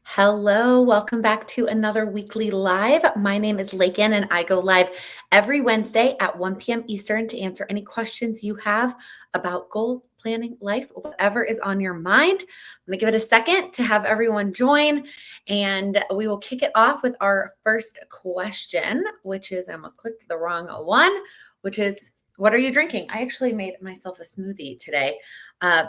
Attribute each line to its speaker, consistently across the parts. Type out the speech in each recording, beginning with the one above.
Speaker 1: Hello, welcome back to another weekly live. My name is Laken, and I go live every Wednesday at 1 p.m. Eastern to answer any questions you have about goals, planning, life, whatever is on your mind. I'm going to give it a second to have everyone join, and we will kick it off with our first question, which is I almost clicked the wrong one, which is what are you drinking? I actually made myself a smoothie today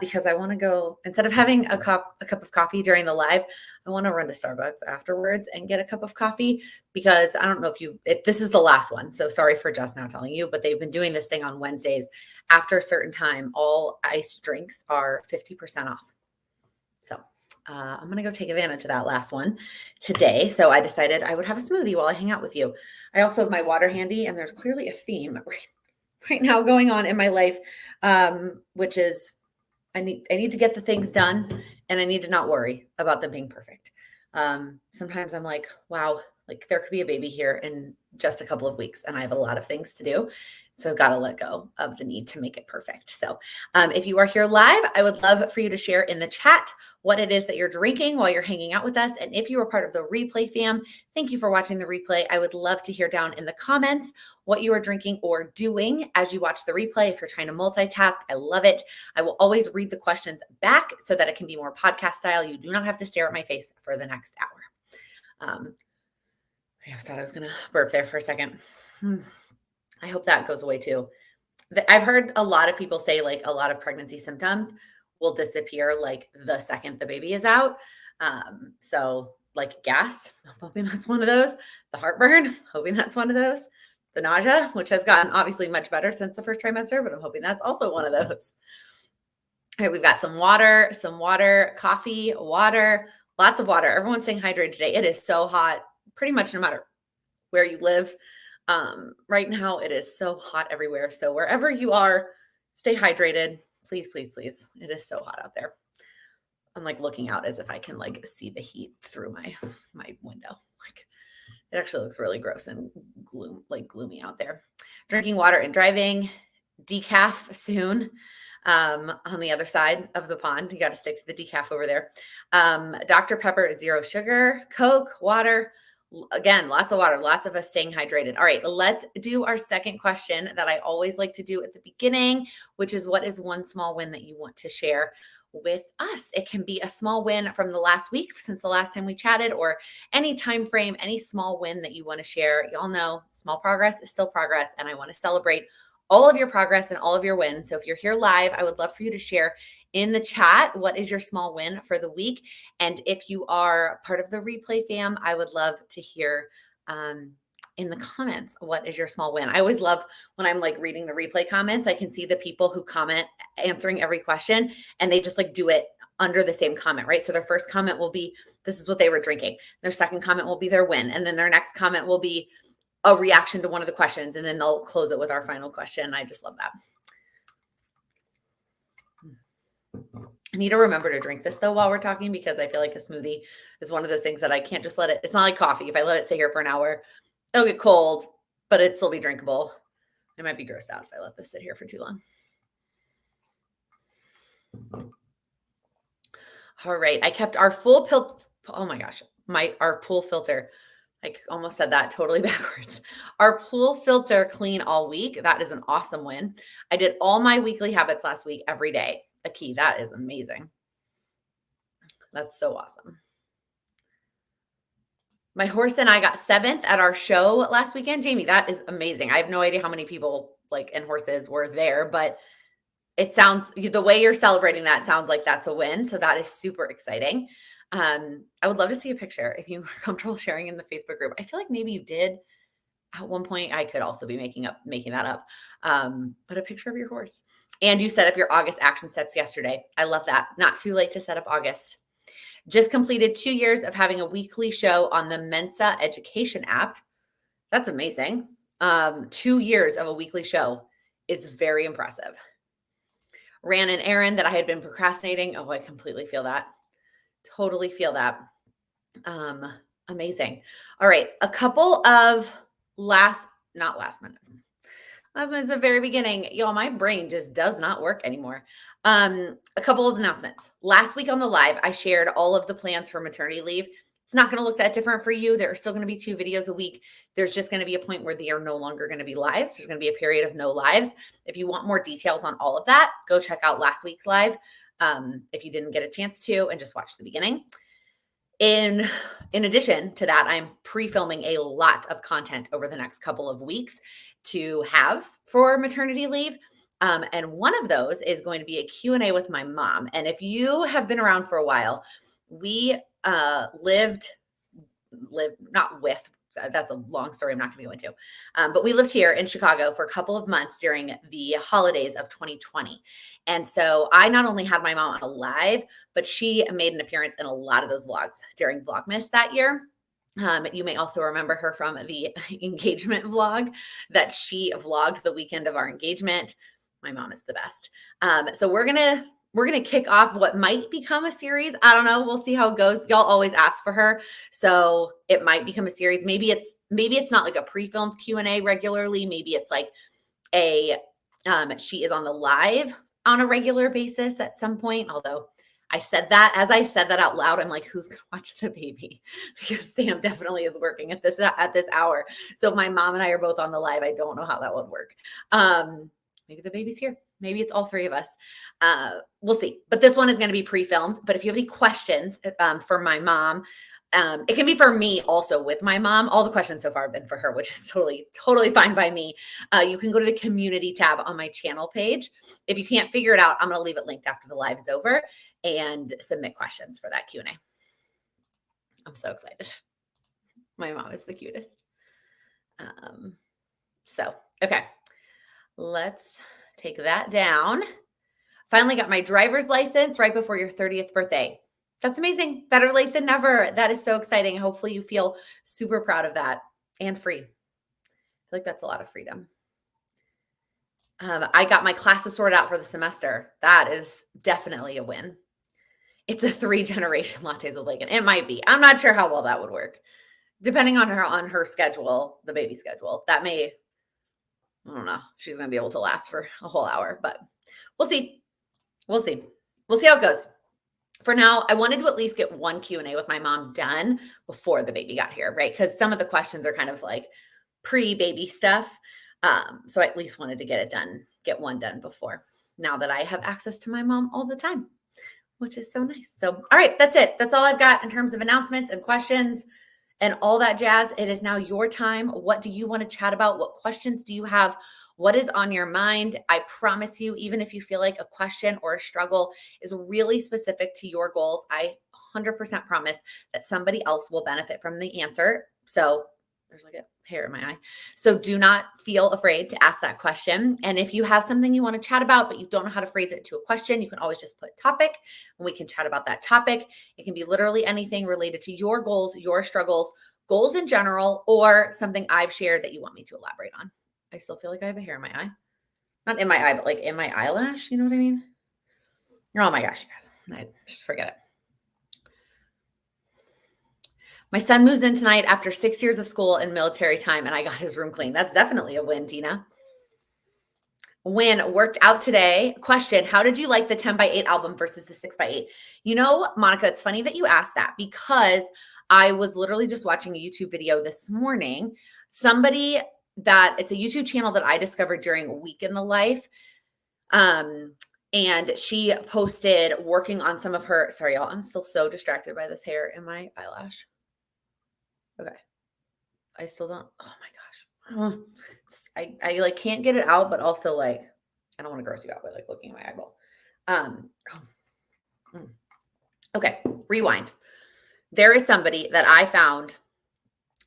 Speaker 1: because I want to go, instead of having a cup of coffee during the live, I want to run to Starbucks afterwards and get a cup of coffee because I don't know if this is the last one. So sorry for just now telling you, but they've been doing this thing on Wednesdays. After a certain time, all iced drinks are 50% off. So I'm going to go take advantage of that last one today. So I decided I would have a smoothie while I hang out with you. I also have my water handy, and there's clearly a theme right now going on in my life, which is I need to get the things done, and I need to not worry about them being perfect. Sometimes I'm like, wow, like there could be a baby here in just a couple of weeks, and I have a lot of things to do. So I've got to let go of the need to make it perfect. So if you are here live, I would love for you to share in the chat what it is that you're drinking while you're hanging out with us. And if you are part of the replay fam, thank you for watching the replay. I would love to hear down in the comments what you are drinking or doing as you watch the replay. If you're trying to multitask, I love it. I will always read the questions back so that it can be more podcast style. You do not have to stare at my face for the next hour. I thought I was going to burp there for a second. I hope that goes away too. I've heard a lot of people say like a lot of pregnancy symptoms will disappear like the second the baby is out. So like gas, I'm hoping that's one of those. The heartburn, hoping that's one of those. The nausea, which has gotten obviously much better since the first trimester, but I'm hoping that's also one of those. All right, we've got some water, coffee, water, lots of water. Everyone's staying hydrated today. It is so hot, pretty much no matter where you live. Right now it is so hot everywhere. So wherever you are, stay hydrated. Please, please, please. It is so hot out there. I'm like looking out as if I can like see the heat through my window. Like it actually looks really gross and gloomy out there. Drinking water and driving, decaf soon. On the other side of the pond, you got to stick to the decaf over there. Dr. Pepper, 0 sugar, Coke, water. Again, lots of water, lots of us staying hydrated. All right, let's do our second question that I always like to do at the beginning, which is what is one small win that you want to share with us? It can be a small win from the last week since the last time we chatted, or any time frame, any small win that you want to share. Y'all know small progress is still progress, and I want to celebrate all of your progress and all of your wins. So if you're here live, I would love for you to share in the chat what is your small win for the week. And if you are part of the replay fam, I would love to hear in the comments what is your small win. I always love when I'm like reading the replay comments, I can see the people who comment answering every question, and they just like do it under the same comment, right? So their first comment will be, this is what they were drinking. Their second comment will be their win. And then their next comment will be a reaction to one of the questions, and then they'll close it with our final question. I just love that. I need to remember to drink this though while we're talking, because I feel like a smoothie is one of those things that I can't just let it. It's not like coffee. If I let it sit here for an hour, it'll get cold, but it'd still be drinkable. I might be grossed out if I let this sit here for too long. All right. I kept our full pill. Oh my gosh. Our pool filter. I almost said that totally backwards. Our pool filter clean all week. That is an awesome win. I did all my weekly habits last week, every day. A key. That is amazing. That's so awesome. My horse and I got 7th at our show last weekend. Jamie, that is amazing. I have no idea how many people like and horses were there, but it sounds, the way you're celebrating that sounds like that's a win. So that is super exciting. I would love to see a picture if you were comfortable sharing in the Facebook group. I feel like maybe you did at one point. I could also be making that up. But a picture of your horse. And you set up your August action steps yesterday. I love that. Not too late to set up August. Just completed 2 years of having a weekly show on the Mensa education app. That's amazing. 2 years of a weekly show is very impressive. Ran an errand that I had been procrastinating. Oh, I completely feel that. Totally feel that. Amazing. All right. A couple of last minute's the very beginning. Y'all, my brain just does not work anymore. A couple of announcements. Last week on the live, I shared all of the plans for maternity leave. It's not going to look that different for you. There are still going to be 2 videos a week. There's just going to be a point where they are no longer going to be lives. There's going to be a period of no lives. If you want more details on all of that, go check out last week's live if you didn't get a chance to, and just watch the beginning. In addition to that, I'm pre-filming a lot of content over the next couple of weeks to have for maternity leave. And one of those is going to be a Q&A with my mom. And if you have been around for a while, we lived not with, that's a long story I'm not going to go into, but we lived here in Chicago for a couple of months during the holidays of 2020. And so I not only had my mom alive, but she made an appearance in a lot of those vlogs during Vlogmas that year. You may also remember her from the engagement vlog that she vlogged the weekend of our engagement. My mom is the best. So we're gonna kick off what might become a series. I don't know. We'll see how it goes. Y'all always ask for her, so it might become a series. Maybe it's not like a pre-filmed Q&A regularly. Maybe it's like she is on the live on a regular basis at some point. Although as I said that out loud, I'm like, who's gonna watch the baby? Because Sam definitely is working at this hour. So my mom and I are both on the live. I don't know how that would work. Maybe the baby's here. Maybe it's all 3 of us. We'll see. But this one is going to be pre-filmed. But if you have any questions for my mom, it can be for me also with my mom. All the questions so far have been for her, which is totally fine by me. You can go to the community tab on my channel page. If you can't figure it out, I'm going to leave it linked after the live is over, and submit questions for that Q&A. I'm so excited. My mom is the cutest. Okay. Let's take that down. Finally got my driver's license right before your 30th birthday. That's amazing. Better late than never. That is so exciting. Hopefully you feel super proud of that and free. I feel like that's a lot of freedom. I got my classes sorted out for the semester. That is definitely a win. It's a 3-generation Lattes with Laken. It might be. I'm not sure how well that would work. Depending on her schedule, the baby schedule. That may, I don't know if she's going to be able to last for a whole hour, but we'll see. We'll see how it goes. For now, I wanted to at least get one Q&A with my mom done before the baby got here, right? Because some of the questions are kind of like pre-baby stuff. So I at least wanted to get one done before, now that I have access to my mom all the time, which is so nice. So, all right, that's it. That's all I've got in terms of announcements and questions and all that jazz. It is now your time. What do you want to chat about? What questions do you have? What is on your mind? I promise you, even if you feel like a question or a struggle is really specific to your goals, I 100% promise that somebody else will benefit from the answer. So there's like a hair in my eye. So do not feel afraid to ask that question. And if you have something you want to chat about, but you don't know how to phrase it to a question, you can always just put topic and we can chat about that topic. It can be literally anything related to your goals, your struggles, goals in general, or something I've shared that you want me to elaborate on. I still feel like I have a hair in my eye. Not in my eye, but like in my eyelash. You know what I mean? Oh my gosh, you guys. I just forget it. My son moves in tonight after 6 years of school and military time, and I got his room clean. That's definitely a win, Tina. Win, worked out today. Question, how did you like the 10x8 album versus the 6x8? You know, Monica, it's funny that you asked that because I was literally just watching a YouTube video this morning. It's a YouTube channel that I discovered during a week in the life. And she posted working on some of her, sorry, y'all, I'm still so distracted by this hair in my eyelash. Okay. I still don't, oh my gosh. I like can't get it out, but also like, I don't want to gross you out by like looking at my eyeball. Okay. Rewind. There is somebody that I found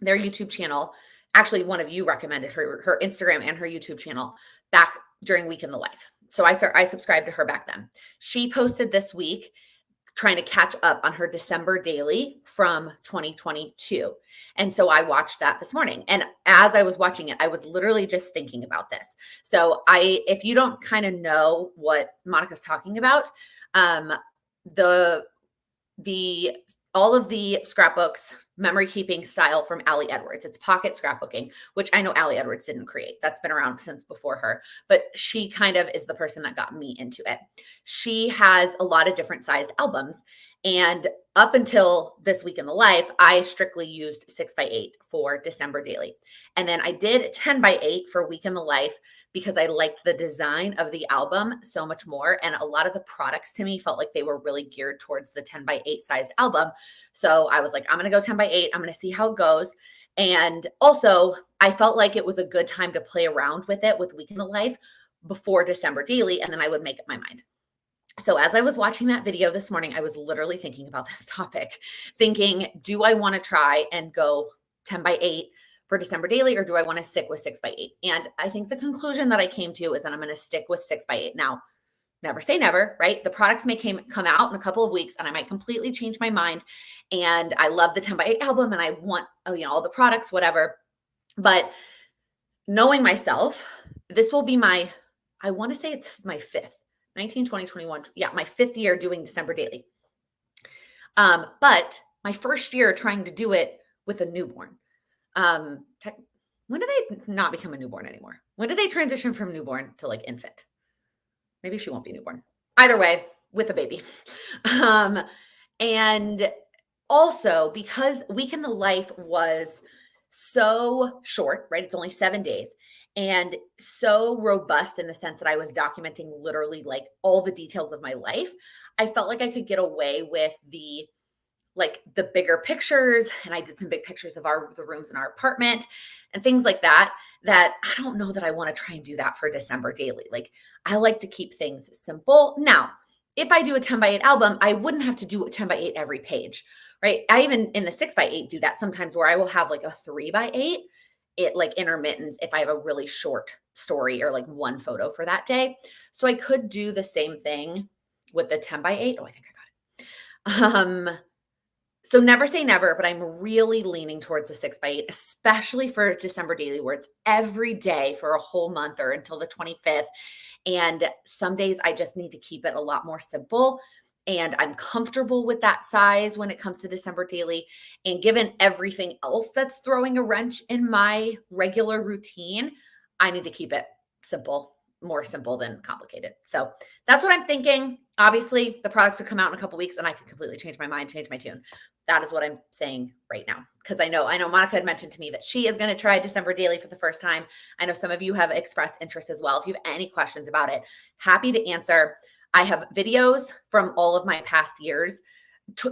Speaker 1: their YouTube channel. Actually, one of you recommended her Instagram and her YouTube channel back during Week in the Life. So I subscribed to her back then. She posted this week trying to catch up on her December daily from 2022. And so I watched that this morning. And as I was watching it, I was literally just thinking about this. So if you don't kind of know what Monica's talking about, all of the scrapbooks, memory keeping style from Allie Edwards. It's pocket scrapbooking, which I know Allie Edwards didn't create. That's been around since before her, but she kind of is the person that got me into it. She has a lot of different sized albums. And up until this week in the life, I strictly used 6x8 for December daily. And then I did 10x8 for week in the life because I liked the design of the album so much more. And a lot of the products to me felt like they were really geared towards the 10x8 sized album. So I was like, I'm going to go 10x8. I'm going to see how it goes. And also, I felt like it was a good time to play around with it with week in the life before December daily. And then I would make up my mind. So as I was watching that video this morning, I was literally thinking about this topic, thinking, do I want to try and go 10x8 for December daily, or do I want to stick with 6x8? And I think the conclusion that I came to is that I'm going to stick with 6x8. Now, never say never, right? The products may come out in a couple of weeks and I might completely change my mind. And I love the 10x8 album and I want, all the products, whatever. But knowing myself, this will be I want to say it's my fifth. 19, 20, 21. Yeah, my fifth year doing December daily. But my first year trying to do it with a newborn. When do they not become a newborn anymore? When do they transition from newborn to like infant? Maybe she won't be newborn. Either way, with a baby. And also because Week in the Life was so short, right? It's only 7 days. And so robust in the sense that I was documenting literally like all the details of my life. I felt like I could get away with the bigger pictures, and I did some big pictures of the rooms in our apartment and things like that I don't know that I want to try and do that for December daily. Like I like to keep things simple. Now, if I do a 10x8 album, I wouldn't have to do a 10x8 every page, right? I even in the 6x8 do that sometimes where I will have like a 3x8, it like intermittent if I have a really short story or like one photo for that day. So I could do the same thing with the 10x8. Oh, I think I got it. So never say never, but I'm really leaning towards the 6x8, especially for December daily, where it's every day for a whole month or until the 25th. And some days I just need to keep it a lot more simple. And I'm comfortable with that size when it comes to December daily. And given everything else that's throwing a wrench in my regular routine, I need to keep it simple, more simple than complicated. So that's what I'm thinking. Obviously, the products will come out in a couple weeks and I can completely change my mind, change my tune. That is what I'm saying right now. Because I know Monica had mentioned to me that she is going to try December daily for the first time. I know some of you have expressed interest as well. If you have any questions about it, happy to answer. I have videos from all of my past years.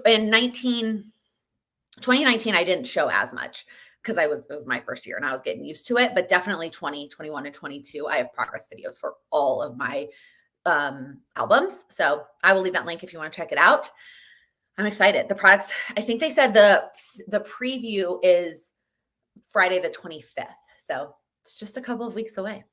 Speaker 1: In 2019, I didn't show as much because it was my first year and I was getting used to it, but definitely 20, 21, and 22, I have progress videos for all of my albums. So I will leave that link if you want to check it out. I'm excited. The products, I think they said the preview is Friday the 25th. So it's just a couple of weeks away.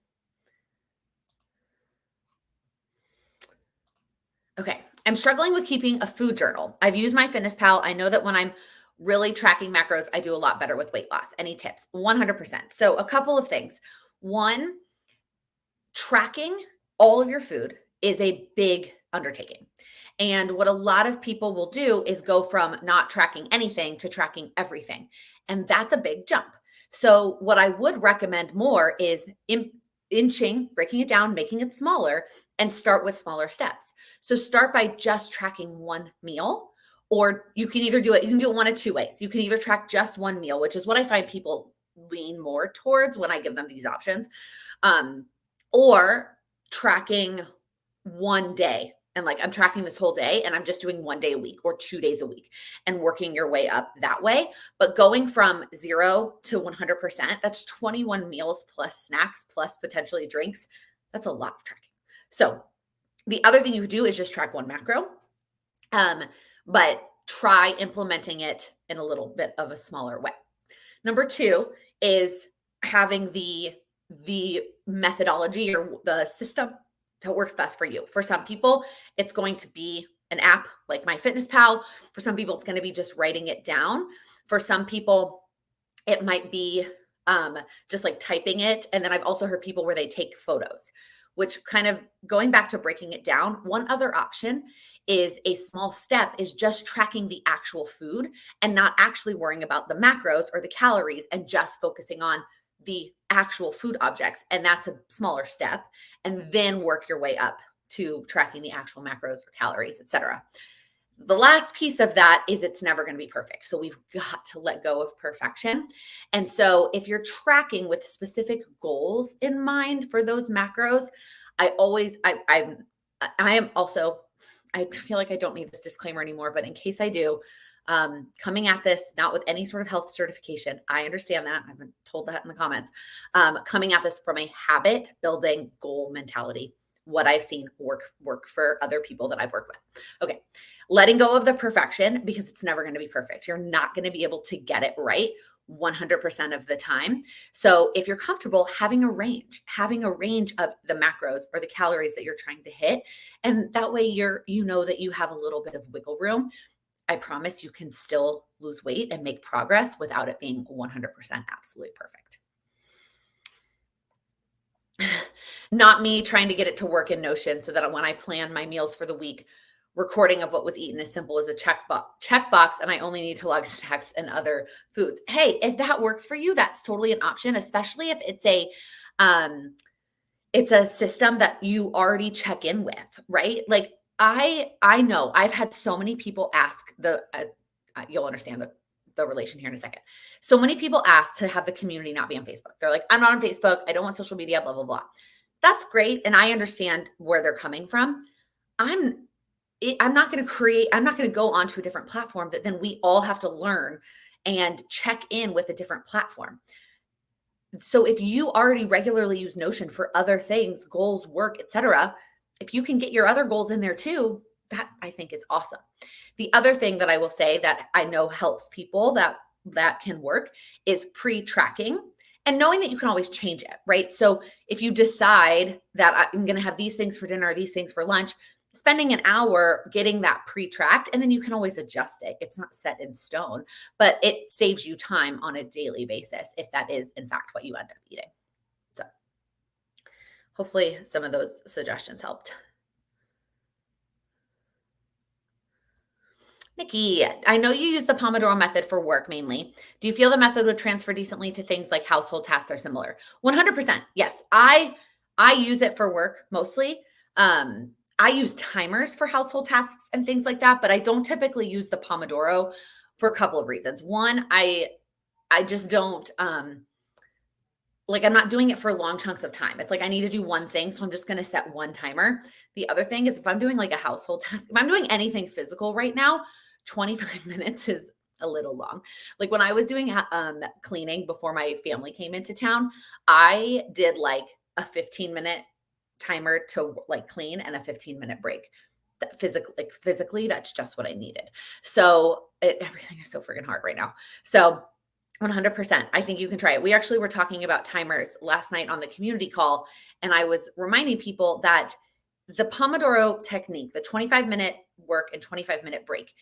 Speaker 1: Okay. I'm struggling with keeping a food journal. I've used MyFitnessPal. I know that when I'm really tracking macros, I do a lot better with weight loss. Any tips? 100%. So a couple of things. One, tracking all of your food is a big undertaking. And what a lot of people will do is go from not tracking anything to tracking everything. And that's a big jump. So what I would recommend more is inching, breaking it down, making it smaller, and start with smaller steps. So start by just tracking one meal, or you can either do it, you can do it one of two ways. You can either track just one meal, which is what I find people lean more towards when I give them these options, or tracking one day. And like I'm tracking this whole day and I'm just doing 1 day a week or 2 days a week and working your way up that way. But going from 0 to 100%, that's 21 meals plus snacks plus potentially drinks. That's a lot of tracking. So the other thing you could do is just track one macro, but try implementing it in a little bit of a smaller way. Number 2 is having the methodology or the system that works best for you. For some people, it's going to be an app like MyFitnessPal. For some people, it's going to be just writing it down. For some people, it might be just like typing it. And then I've also heard people where they take photos, which kind of going back to breaking it down. One other option is a small step is just tracking the actual food and not actually worrying about the macros or the calories and just focusing on the actual food objects. And that's a smaller step. And then work your way up to tracking the actual macros or calories, etc. The last piece of that is it's never going to be perfect. So we've got to let go of perfection. And so if you're tracking with specific goals in mind for those macros, I am also, I feel like I don't need this disclaimer anymore, but in case I do, coming at this not with any sort of health certification. I understand that. I've been told that in the comments. Coming at this from a habit building goal mentality. What I've seen work for other people that I've worked with. Okay, letting go of the perfection because it's never going to be perfect. You're not going to be able to get it right 100% of the time. So if you're comfortable having a range of the macros or the calories that you're trying to hit, and that way you know that you have a little bit of wiggle room. I promise you can still lose weight and make progress without it being 100% absolutely perfect. Not me trying to get it to work in Notion so that when I plan my meals for the week, recording of what was eaten is simple as a checkbox, and I only need to log snacks and other foods. Hey, if that works for you, that's totally an option, especially if it's a system that you already check in with, right? Like I know I've had so many people ask you'll understand the relation here in a second. So many people ask to have the community not be on Facebook. They're like, I'm not on Facebook. I don't want social media, blah, blah, blah. That's great. And I understand where they're coming from. I'm not going to go onto a different platform that then we all have to learn and check in with a different platform. So if you already regularly use Notion for other things, goals, work, etc., if you can get your other goals in there too, that I think is awesome. The other thing that I will say that I know helps people that can work is pre-tracking and knowing that you can always change it, right? So if you decide that I'm going to have these things for dinner, these things for lunch, spending an hour getting that pre-tracked, and then you can always adjust it. It's not set in stone, but it saves you time on a daily basis if that is in fact what you end up eating. So hopefully some of those suggestions helped. Nikki, I know you use the Pomodoro method for work mainly. Do you feel the method would transfer decently to things like household tasks or similar? 100%. Yes. I use it for work mostly. I use timers for household tasks and things like that, but I don't typically use the Pomodoro for a couple of reasons. One, I just don't like I'm not doing it for long chunks of time. It's like I need to do one thing, so I'm just going to set one timer. The other thing is if I'm doing like a household task, if I'm doing anything physical right now, 25 minutes is a little long. Like when I was doing cleaning before my family came into town, I did like a 15-minute timer to like clean and a 15-minute break. Physically, that's just what I needed. So everything is so freaking hard right now. So 100%. I think you can try it. We actually were talking about timers last night on the community call, and I was reminding people that the Pomodoro technique, the 25-minute work and 25-minute break,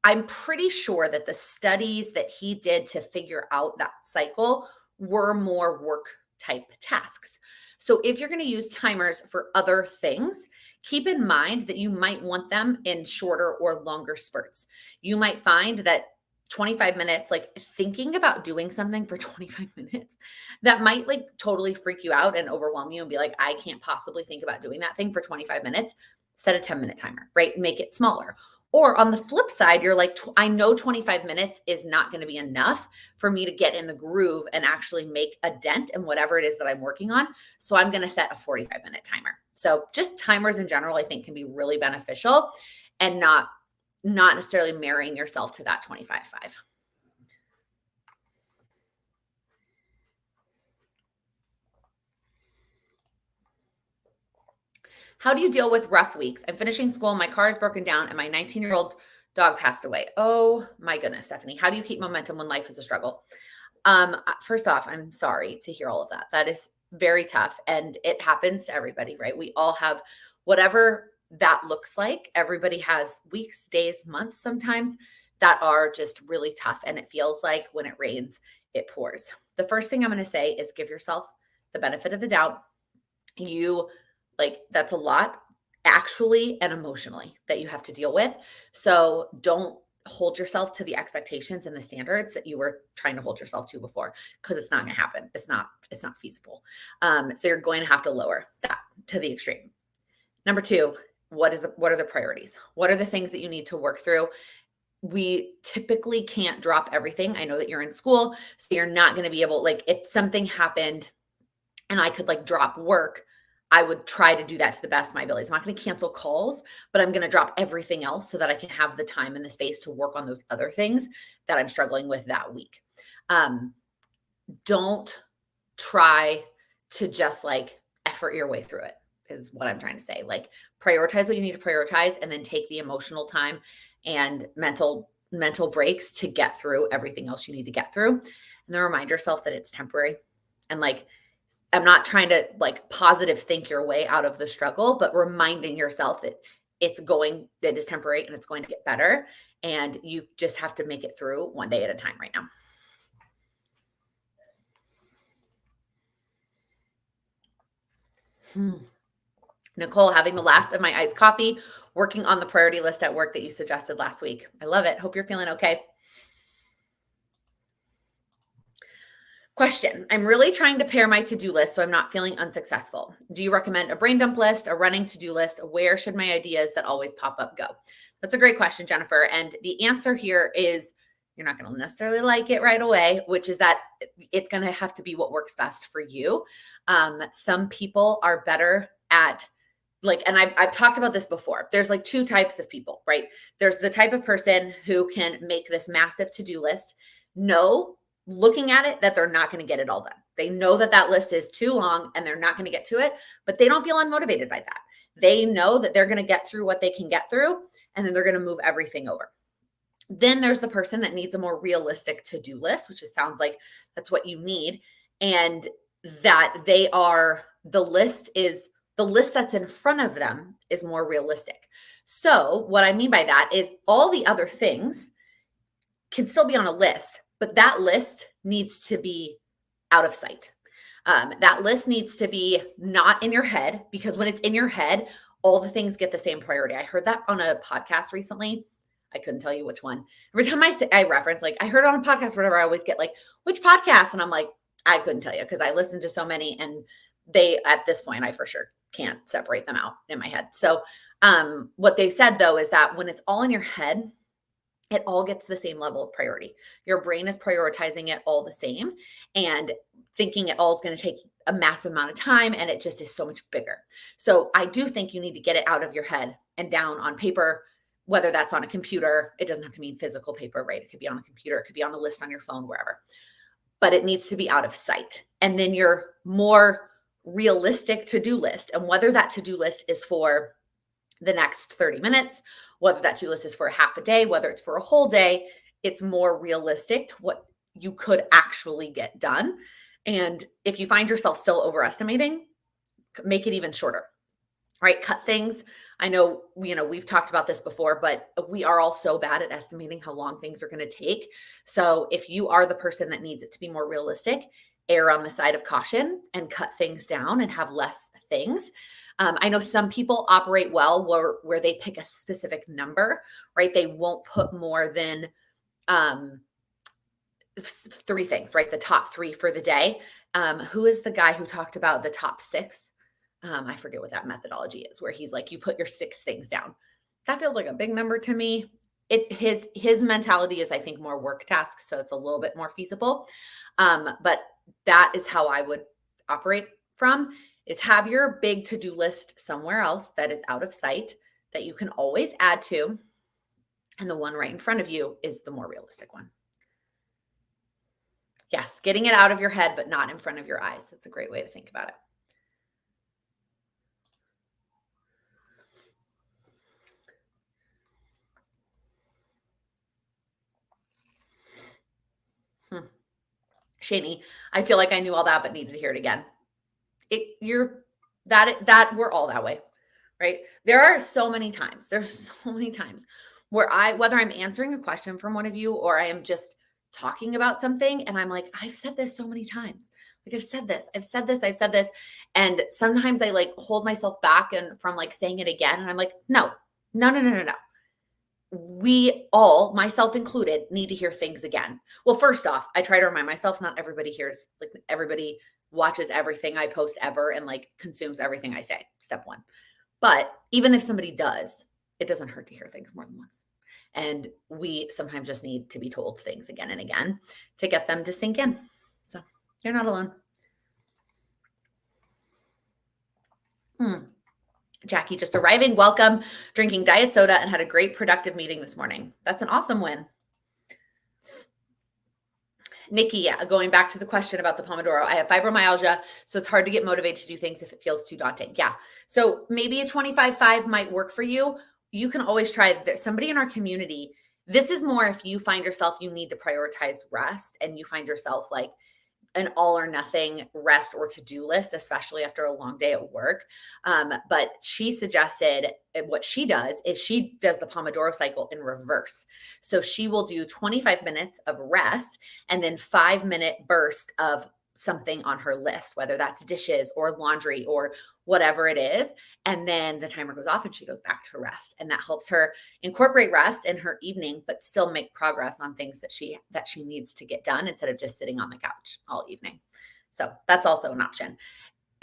Speaker 1: I'm pretty sure that the studies that he did to figure out that cycle were more work type tasks. So if you're going to use timers for other things, keep in mind that you might want them in shorter or longer spurts. You might find that 25 minutes, like thinking about doing something for 25 minutes, that might like totally freak you out and overwhelm you and be like, I can't possibly think about doing that thing for 25 minutes. Set a 10-minute timer, right? Make it smaller. Or on the flip side, you're like, I know 25 minutes is not going to be enough for me to get in the groove and actually make a dent in whatever it is that I'm working on. So I'm going to set a 45-minute timer. So just timers in general, I think can be really beneficial and not necessarily marrying yourself to that 25-5. How do you deal with rough weeks? I'm finishing school, my car is broken down, and my 19-year-old dog passed away. Oh my goodness, Stephanie. How do you keep momentum when life is a struggle? First off, I'm sorry to hear all of that. That is very tough, and it happens to everybody, right? We all have whatever that looks like. Everybody has weeks, days, months sometimes that are just really tough, and it feels like when it rains, it pours. The first thing I'm going to say is give yourself the benefit of the doubt. That's a lot actually and emotionally that you have to deal with. So don't hold yourself to the expectations and the standards that you were trying to hold yourself to before, because it's not going to happen. It's not feasible. So you're going to have to lower that to the extreme. Number two, what are the priorities? What are the things that you need to work through? We typically can't drop everything. I know that you're in school, so you're not going to be able, like, if something happened and I could like drop work, I would try to do that to the best of my abilities. I'm not going to cancel calls, but I'm going to drop everything else so that I can have the time and the space to work on those other things that I'm struggling with that week. Don't try to just like effort your way through it, is what I'm trying to say. Like, prioritize what you need to prioritize, and then take the emotional time and mental breaks to get through everything else you need to get through. And then remind yourself that it's temporary. And like, I'm not trying to like positive think your way out of the struggle, but reminding yourself that it is temporary and it's going to get better. And you just have to make it through one day at a time right now. Nicole, having the last of my iced coffee, working on the priority list at work that you suggested last week. I love it. Hope you're feeling okay. Question. I'm really trying to pair my to-do list so I'm not feeling unsuccessful. Do you recommend a brain dump list, a running to-do list? Where should my ideas that always pop up go? That's a great question, Jennifer. And the answer here is, you're not going to necessarily like it right away, which is that it's going to have to be what works best for you. Some people are better at, like, and I've talked about this before. There's like two types of people, right? There's the type of person who can make this massive to-do list, looking at it, that they're not going to get it all done. They know that that list is too long and they're not going to get to it, but they don't feel unmotivated by that. They know that they're going to get through what they can get through, and then they're going to move everything over. Then there's the person that needs a more realistic to-do list, which sounds like that's what you need. And that the list that's in front of them is more realistic. So what I mean by that is all the other things can still be on a list, but that list needs to be out of sight. That list needs to be not in your head, because when it's in your head, all the things get the same priority. I heard that on a podcast recently. I couldn't tell you which one. Every time I reference, like, I heard it on a podcast, whatever, I always get like, which podcast? And I'm like, I couldn't tell you, because I listen to so many, and at this point, I for sure can't separate them out in my head. So what they said though, is that when it's all in your head, it all gets the same level of priority. Your brain is prioritizing it all the same and thinking it all is going to take a massive amount of time, and it just is so much bigger. So I do think you need to get it out of your head and down on paper, whether that's on a computer. It doesn't have to mean physical paper, right? It could be on a computer. It could be on a list on your phone, wherever. But it needs to be out of sight. And then your more realistic to-do list, and whether that to-do list is for the next 30 minutes, whether that to-do list is for a half a day, whether it's for a whole day, it's more realistic to what you could actually get done. And if you find yourself still overestimating, make it even shorter, right? Cut things. I know, we've talked about this before, but we are all so bad at estimating how long things are going to take. So if you are the person that needs it to be more realistic, err on the side of caution and cut things down and have less things. I know some people operate well where they pick a specific number, right? They won't put more than 3 things, right? The top 3 for the day. Who is the guy who talked about the top 6? I forget what that methodology is, where he's like, you put your 6 things down. That feels like a big number to me. His mentality is, I think, more work tasks, so it's a little bit more feasible. But that is how I would operate from, is have your big to-do list somewhere else that is out of sight, that you can always add to. And the one right in front of you is the more realistic one. Yes, getting it out of your head, but not in front of your eyes. That's a great way to think about it. Shani, I feel like I knew all that, but needed to hear it again. We're all that way, right? There's so many times where whether I'm answering a question from one of you or I am just talking about something, and I'm like, I've said this so many times. Like, I've said this. And sometimes I like hold myself back and from like saying it again. And I'm like, no. We all, myself included, need to hear things again. Well, first off, I try to remind myself, not everybody hears, like, everybody watches everything I post ever and like consumes everything I say. Step 1. But even if somebody does, it doesn't hurt to hear things more than once. And we sometimes just need to be told things again and again to get them to sink in. So you're not alone. Jackie just arriving. Welcome. Drinking diet soda and had a great productive meeting this morning. That's an awesome win. Nikki, yeah, going back to the question about the Pomodoro, I have fibromyalgia, so it's hard to get motivated to do things if it feels too daunting. Yeah. So maybe a 25-5 might work for you. You can always try somebody in our community. This is more if you find yourself, you need to prioritize rest and you find yourself like an all or nothing rest or to-do list, especially after a long day at work. But she suggested what she does is she does the Pomodoro cycle in reverse. So she will do 25 minutes of rest and then 5-minute burst of something on her list, whether that's dishes or laundry or whatever it is. And then the timer goes off and she goes back to rest. And that helps her incorporate rest in her evening, but still make progress on things that she needs to get done instead of just sitting on the couch all evening. So that's also an option.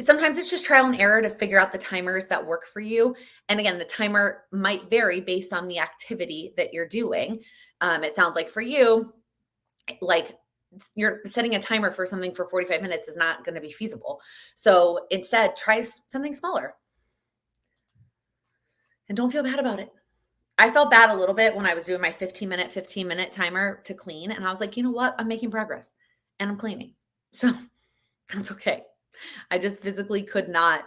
Speaker 1: Sometimes it's just trial and error to figure out the timers that work for you. And again, the timer might vary based on the activity that you're doing. It sounds like for you, like you're setting a timer for something for 45 minutes is not going to be feasible. So instead, try something smaller. And don't feel bad about it. I felt bad a little bit when I was doing my 15-minute timer to clean. And I was like, you know what? I'm making progress and I'm cleaning. So that's okay. I just physically could not.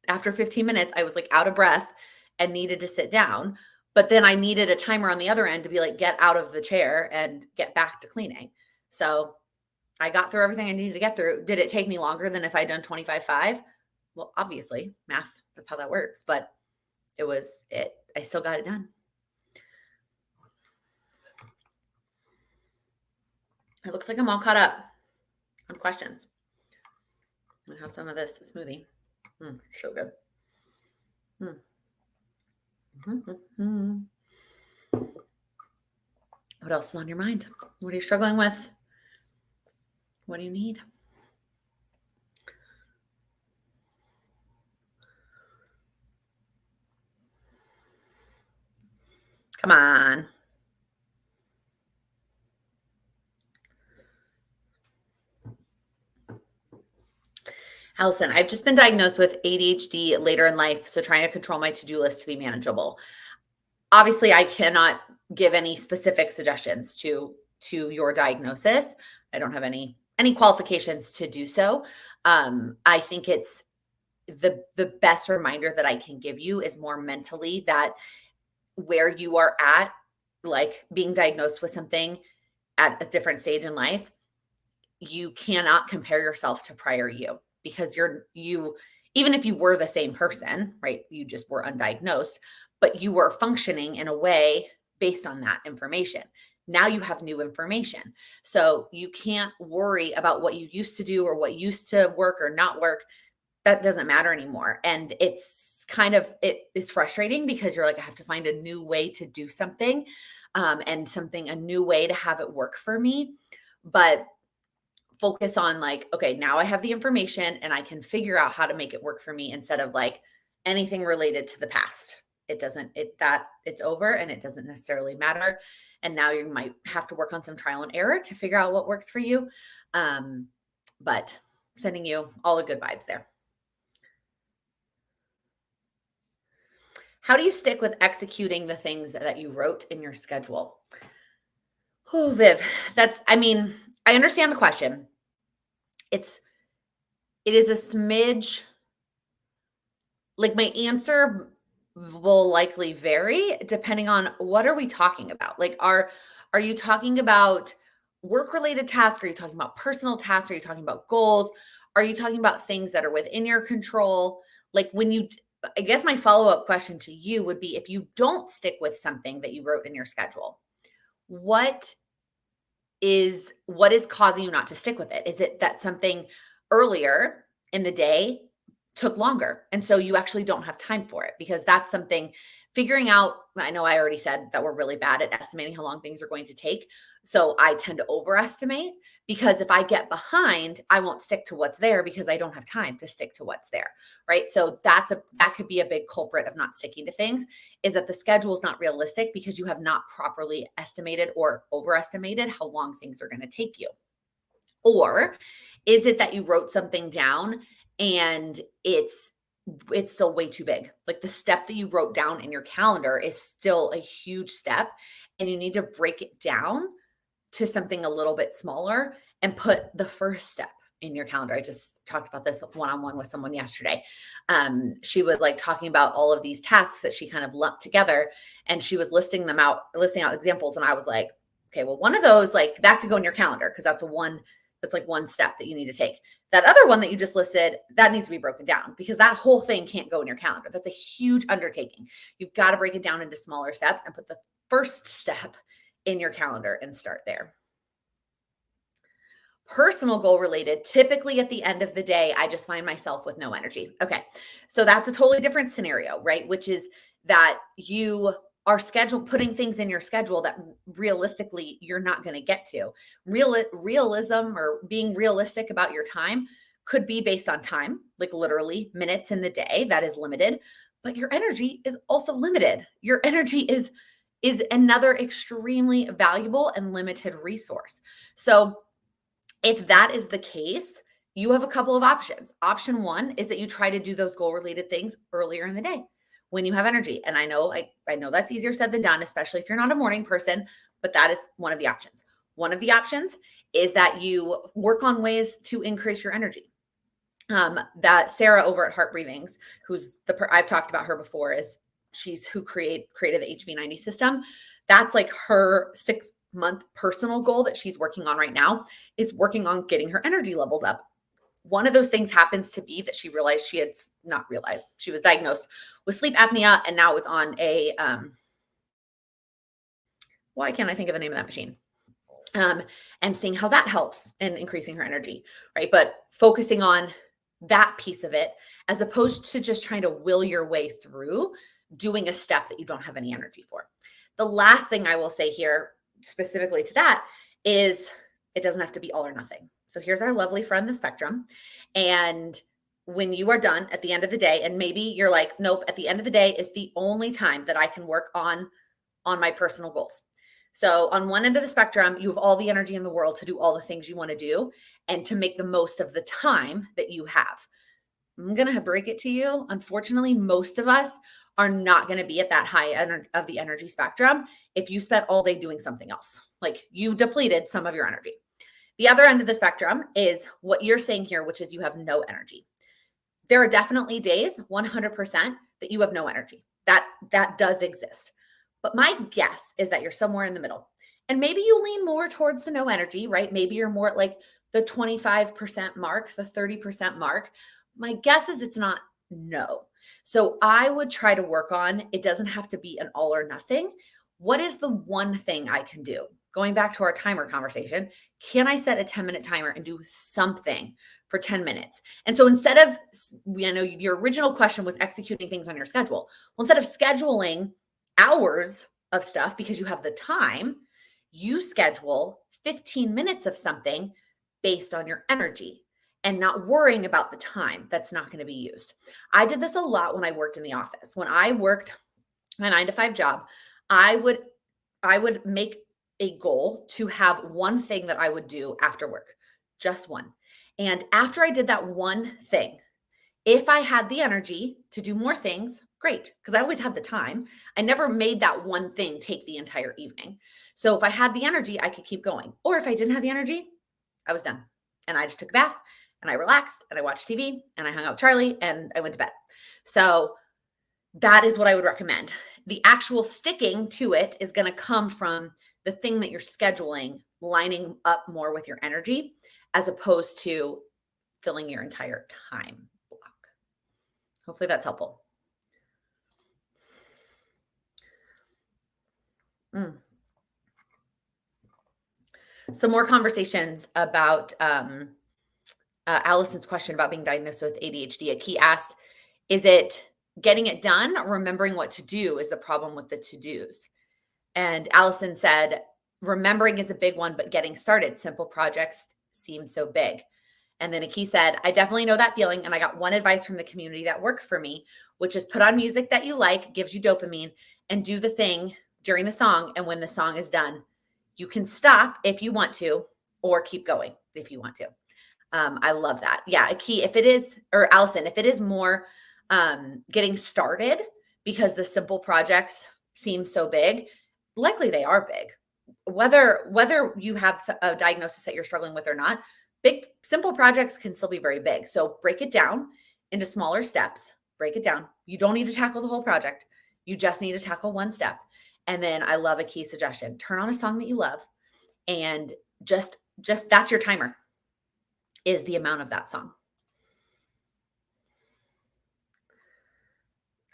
Speaker 1: After 15 minutes, I was like out of breath and needed to sit down. But then I needed a timer on the other end to be like, get out of the chair and get back to cleaning. So I got through everything I needed to get through. Did it take me longer than if I'd done 25-5? Well, obviously, math, that's how that works. But I still got it done. It looks like I'm all caught up on questions. I'm gonna have some of this smoothie. So good. What else is on your mind? What are you struggling with? What do you need? Come on. Allison, I've just been diagnosed with ADHD later in life, so trying to control my to-do list to be manageable. Obviously, I cannot give any specific suggestions to your diagnosis. I don't have any qualifications to do so. I think it's the best reminder that I can give you is more mentally that where you are at, like being diagnosed with something at a different stage in life, you cannot compare yourself to prior you because you even if you were the same person, right? You just were undiagnosed, but you were functioning in a way based on that information. Now you have new information. So you can't worry about what you used to do or what used to work or not work. That doesn't matter anymore. And it's it is frustrating because you're like, I have to find a new way to do something and a new way to have it work for me. But focus on like, okay, now I have the information and I can figure out how to make it work for me instead of like anything related to the past. It's over and it doesn't necessarily matter. And now you might have to work on some trial and error to figure out what works for you. But sending you all the good vibes there. How do you stick with executing the things that you wrote in your schedule? Oh, Viv, I understand the question. It is a smidge, like my answer will likely vary depending on what are we talking about? Like, are you talking about work-related tasks? Are you talking about personal tasks? Are you talking about goals? Are you talking about things that are within your control? Like I guess my follow-up question to you would be if you don't stick with something that you wrote in your schedule, what is causing you not to stick with it? Is it that something earlier in the day took longer. And so you actually don't have time for it, because that's something figuring out. I know I already said that we're really bad at estimating how long things are going to take. So I tend to overestimate, because if I get behind, I won't stick to what's there because I don't have time to stick to what's there. Right. So that could be a big culprit of not sticking to things, is that the schedule is not realistic because you have not properly estimated or overestimated how long things are going to take you. Or is it that you wrote something down and it's still way too big? Like, the step that you wrote down in your calendar is still a huge step, and you need to break it down to something a little bit smaller and put the first step in your calendar. I just talked about this one-on-one with someone yesterday. She was like talking about all of these tasks that she kind of lumped together, and she was listing out examples. And I was like, okay, well, one of those, like, that could go in your calendar, because that's like one step that you need to take. That other one that you just listed, that needs to be broken down, because that whole thing can't go in your calendar. That's a huge undertaking. You've got to break it down into smaller steps and put the first step in your calendar and start there. Personal goal related, typically at the end of the day, I just find myself with no energy. Okay. So that's a totally different scenario, right? Which is that you are putting things in your schedule that realistically you're not going to get to. Realism, or being realistic about your time, could be based on time, like literally minutes in the day, that is limited, but your energy is also limited. Your energy is another extremely valuable and limited resource. So if that is the case, you have a couple of options. Option one is that you try to do those goal related things earlier in the day when you have energy. And I know that's easier said than done, especially if you're not a morning person, but that is one of the options. One of the options is that you work on ways to increase your energy. That Sarah over at Heart Breathings, I've talked about her before, is she's who created the HB90 system. That's like her 6-month personal goal that she's working on right now, is working on getting her energy levels up. One of those things happens to be that she was diagnosed with sleep apnea, and now is on a, why can't I think of the name of that machine? And seeing how that helps in increasing her energy, right? But focusing on that piece of it, as opposed to just trying to will your way through doing a step that you don't have any energy for. The last thing I will say here, specifically to that, is it doesn't have to be all or nothing. So here's our lovely friend, the spectrum. And when you are done at the end of the day, and maybe you're like, nope, at the end of the day is the only time that I can work on my personal goals. So on one end of the spectrum, you have all the energy in the world to do all the things you want to do and to make the most of the time that you have. I'm going to break it to you. Unfortunately, most of us are not going to be at that high end of the energy spectrum if you spent all day doing something else. Like, you depleted some of your energy. The other end of the spectrum is what you're saying here, which is you have no energy. There are definitely days, 100%, that you have no energy. That does exist. But my guess is that you're somewhere in the middle. And maybe you lean more towards the no energy, right? Maybe you're more at like the 25% mark, the 30% mark. My guess is it's not no. So I would try to work on, it doesn't have to be an all or nothing. What is the one thing I can do? Going back to our timer conversation, can I set a 10-minute timer and do something for 10 minutes? And so instead of, I know your original question was executing things on your schedule. Well, instead of scheduling hours of stuff because you have the time, you schedule 15 minutes of something based on your energy and not worrying about the time that's not going to be used. I did this a lot when I worked in the office. When I worked my 9-to-5 job, I would make a goal to have one thing that I would do after work, just one. And after I did that one thing, if I had the energy to do more things, great, because I always had the time. I never made that one thing take the entire evening. So if I had the energy, I could keep going. Or if I didn't have the energy, I was done. And I just took a bath and I relaxed and I watched TV and I hung out with Charlie and I went to bed. So that is what I would recommend. The actual sticking to it is going to come from the thing that you're scheduling lining up more with your energy, as opposed to filling your entire time block. Hopefully that's helpful. Some more conversations about Allison's question about being diagnosed with ADHD. Key asked, is it getting it done or remembering what to do is the problem with the to-dos? And Allison said, remembering is a big one, but getting started, simple projects seem so big. And then Aki said, I definitely know that feeling. And I got one advice from the community that worked for me, which is put on music that you like, gives you dopamine, and do the thing during the song. And when the song is done, you can stop if you want to, or keep going if you want to. I love that. Yeah, Aki, if it is, or Allison, if it is more getting started because the simple projects seem so big, likely they are big. Whether you have a diagnosis that you're struggling with or not, big simple projects can still be very big. So break it down into smaller steps. Break it down. You don't need to tackle the whole project. You just need to tackle one step. And then I love a key suggestion. Turn on a song that you love and just that's your timer, is the amount of that song.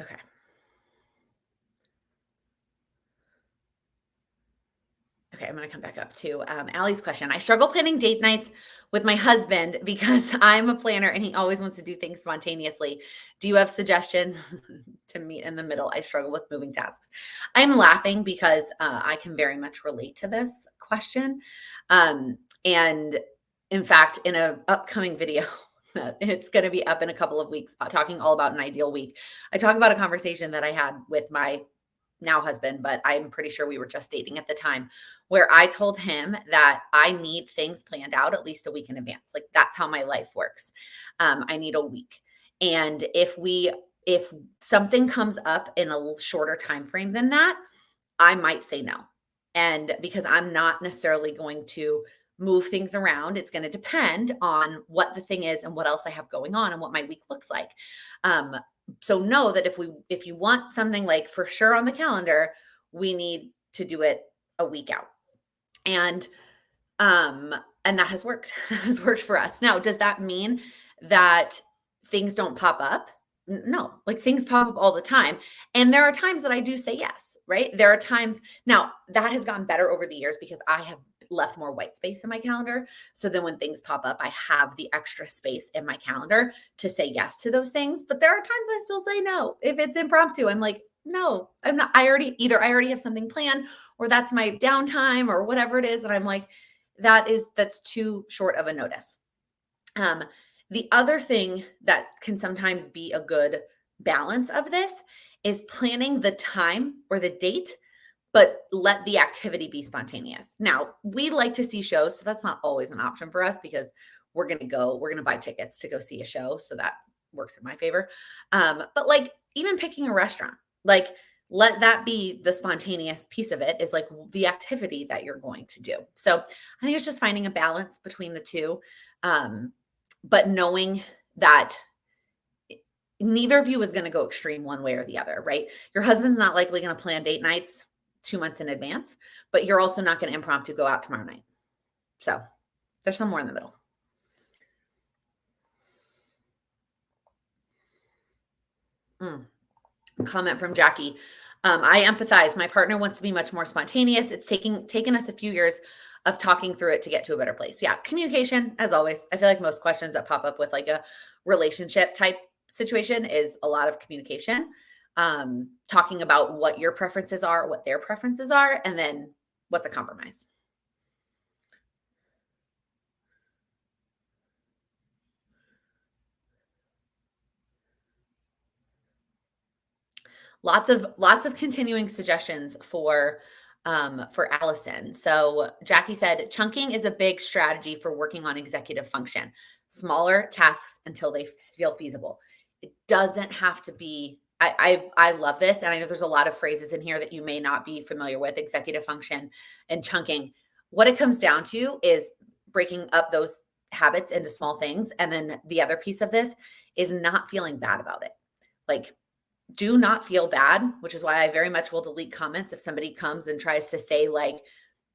Speaker 1: Okay. Okay, I'm going to come back up to Allie's question. I struggle planning date nights with my husband because I'm a planner and he always wants to do things spontaneously. Do you have suggestions to meet in the middle? I struggle with moving tasks. I'm laughing because I can very much relate to this question. And in fact, in an upcoming video, it's going to be up in a couple of weeks, talking all about an ideal week. I talk about a conversation that I had with my now husband, but I'm pretty sure we were just dating at the time, where I told him that I need things planned out at least a week in advance. Like that's how my life works. I need a week. And if something comes up in a shorter time frame than that, I might say no. And because I'm not necessarily going to move things around, it's going to depend on what the thing is and what else I have going on and what my week looks like. So know that if you want something like for sure on the calendar, we need to do it a week out. And that has worked. Has worked for us. Now, does that mean that things don't pop up? No, like things pop up all the time. And there are times that I do say yes, right? There are times now that has gotten better over the years because I have left more white space in my calendar. So then when things pop up, I have the extra space in my calendar to say yes to those things. But there are times I still say no. If it's impromptu, I'm like, no, I'm not. I already have something planned, or that's my downtime or whatever it is. And I'm like, that's too short of a notice. The other thing that can sometimes be a good balance of this is planning the time or the date, but let the activity be spontaneous. Now, we like to see shows, so that's not always an option for us because we're going to buy tickets to go see a show. So that works in my favor. But like even picking a restaurant, like let that be the spontaneous piece of it, is like the activity that you're going to do. So I think it's just finding a balance between the two. But knowing that neither of you is going to go extreme one way or the other, right? Your husband's not likely going to plan date nights 2 months in advance, but you're also not going to impromptu go out tomorrow night. So there's somewhere in the middle. Comment from Jackie. I empathize. My partner wants to be much more spontaneous. It's taken us a few years of talking through it to get to a better place. Yeah. Communication, as always. I feel like most questions that pop up with like a relationship type situation is a lot of communication. Talking about what your preferences are, what their preferences are, and then what's a compromise. Lots of continuing suggestions for Allison. So Jackie said, chunking is a big strategy for working on executive function. Smaller tasks until they feel feasible. It doesn't have to be. I love this, and I know there's a lot of phrases in here that you may not be familiar with. Executive function and chunking. What it comes down to is breaking up those habits into small things, and then the other piece of this is not feeling bad about it. Like, do not feel bad, which is why I very much will delete comments if somebody comes and tries to say like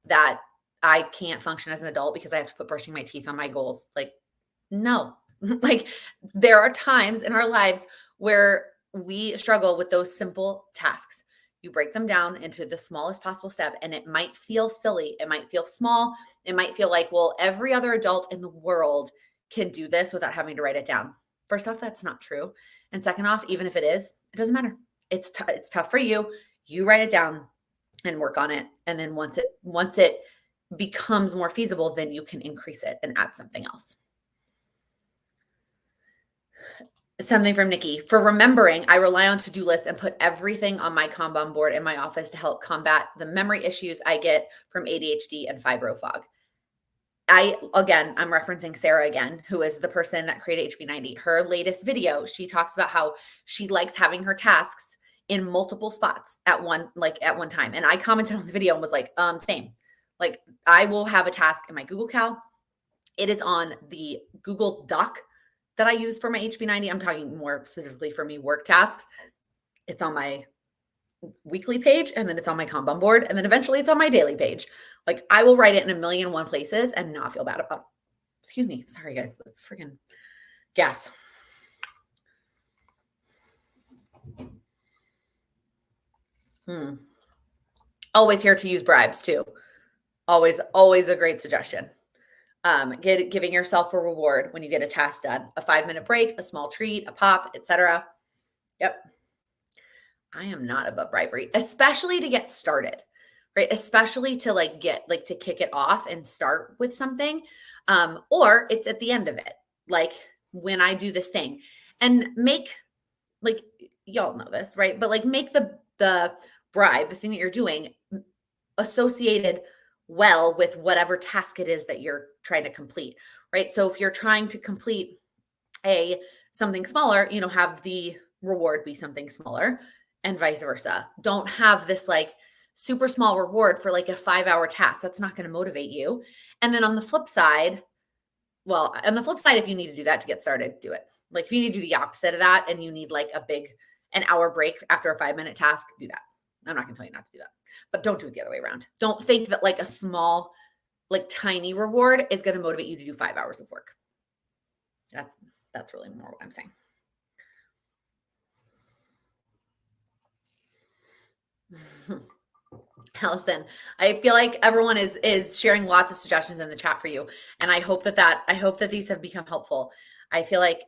Speaker 1: that I can't function as an adult because I have to put brushing my teeth on my goals. Like, no, like there are times in our lives where we struggle with those simple tasks. You break them down into the smallest possible step, and it might feel silly. It might feel small. It might feel like, well, every other adult in the world can do this without having to write it down. First off, that's not true. And second off, even if it is, it doesn't matter. It's tough for you. You write it down and work on it. And then once it becomes more feasible, then you can increase it and add something else. Something from Nikki. For remembering, I rely on to-do lists and put everything on my Kanban board in my office to help combat the memory issues I get from ADHD and fibro fog. I'm referencing Sarah again, who is the person that created HB90. Her latest video, she talks about how she likes having her tasks in multiple spots at one time. And I commented on the video and was like, same. Like, I will have a task in my Google Cal. It is on the Google Doc that I use for my HB90. I'm talking more specifically for me work tasks. It's on my weekly page, and then it's on my Kanban board, and then eventually it's on my daily page. Like, I will write it in 1,000,001 places and not feel bad about it. Excuse me. Sorry, guys. The friggin' gas. Always here to use bribes too. Always a great suggestion. Giving yourself a reward when you get a task done, a 5-minute break, a small treat, a pop, etc. Yep. I am not above bribery, especially to get started, right? Especially to to kick it off and start with something. Or it's at the end of it. Like when I do this thing and make, like, y'all know this, right? But like make the bribe, the thing that you're doing, associated well with whatever task it is that you're trying to complete, right? So if you're trying to complete something smaller, have the reward be something smaller and vice versa. Don't have this like super small reward for like a 5-hour task. That's not going to motivate you. And then on the flip side, if you need to do that to get started, do it. Like if you need to do the opposite of that and you need like an hour break after a 5-minute task, do that. I'm not going to tell you not to do that, but don't do it the other way around. Don't think that like a small, like tiny reward is going to motivate you to do 5 hours of work. That's really more what I'm saying. Allison, I feel like everyone is sharing lots of suggestions in the chat for you. And I hope that these have become helpful. I feel like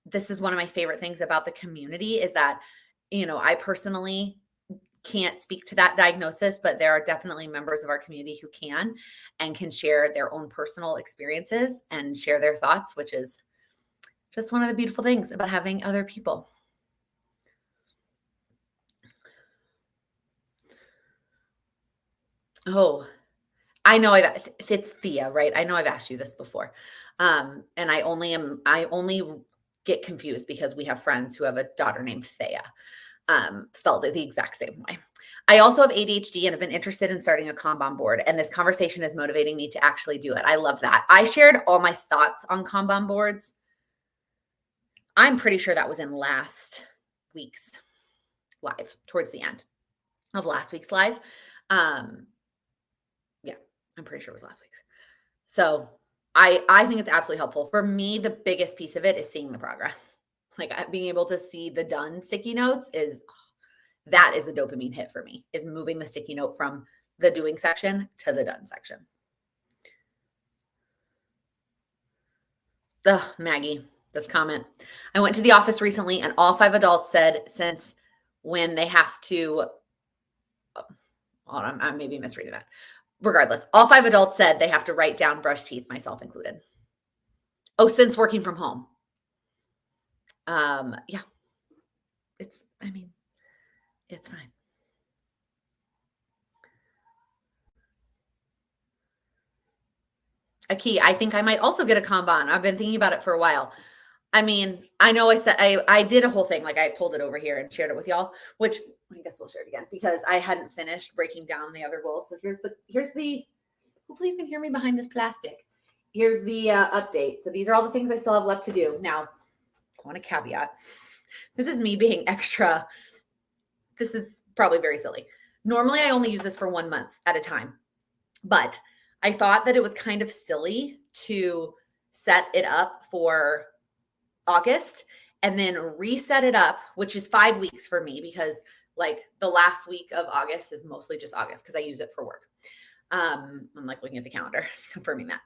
Speaker 1: this is one of my favorite things about the community is that, I personally can't speak to that diagnosis, but there are definitely members of our community who can share their own personal experiences and share their thoughts, which is just one of the beautiful things about having other people. Oh, I know it's Thea, right? I know I've asked you this before. And I only get confused because we have friends who have a daughter named Thea, spelled the exact same way. I also have ADHD and have been interested in starting a Kanban board, and this conversation is motivating me to actually do it. I love that. I shared all my thoughts on Kanban boards. I'm pretty sure that was in last week's live, towards the end of last week's live. Yeah, I'm pretty sure it was last week's. So I think it's absolutely helpful. For me, the biggest piece of it is seeing the progress. Like being able to see the done sticky notes that is the dopamine hit for me, is moving the sticky note from the doing section to the done section. Maggie, this comment. I went to the office recently and all 5 adults said since when they have to, hold on, I may be misreading that. Regardless, all 5 adults said they have to write down brush teeth, myself included. Oh, since working from home. Yeah, it's fine. A key. I think I might also get a Kanban. I've been thinking about it for a while. I know I did a whole thing. Like I pulled it over here and shared it with y'all, which I guess we'll share it again because I hadn't finished breaking down the other goals. So here's the, hopefully you can hear me behind this plastic. Here's the update. So these are all the things I still have left to do. Now, I want to caveat. This is me being extra. This is probably very silly. Normally I only use this for 1 month at a time, but I thought that it was kind of silly to set it up for August and then reset it up, which is 5 weeks for me because like the last week of August is mostly just August because I use it for work. I'm like looking at the calendar, confirming that.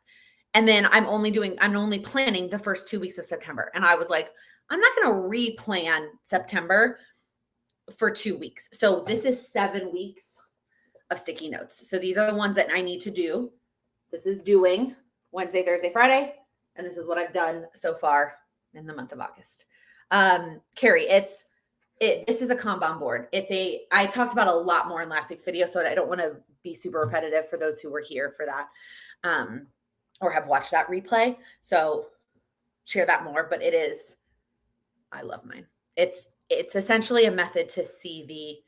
Speaker 1: And then I'm only planning the first 2 weeks of September. And I was like, I'm not going to replan September for 2 weeks. So this is 7 weeks of sticky notes. So these are the ones that I need to do. This is doing Wednesday, Thursday, Friday. And this is what I've done so far in the month of August. Carrie, this is a Kanban board. I talked about a lot more in last week's video, so I don't want to be super repetitive for those who were here for that, or have watched that replay. So share that more, but I love mine. It's essentially a method to see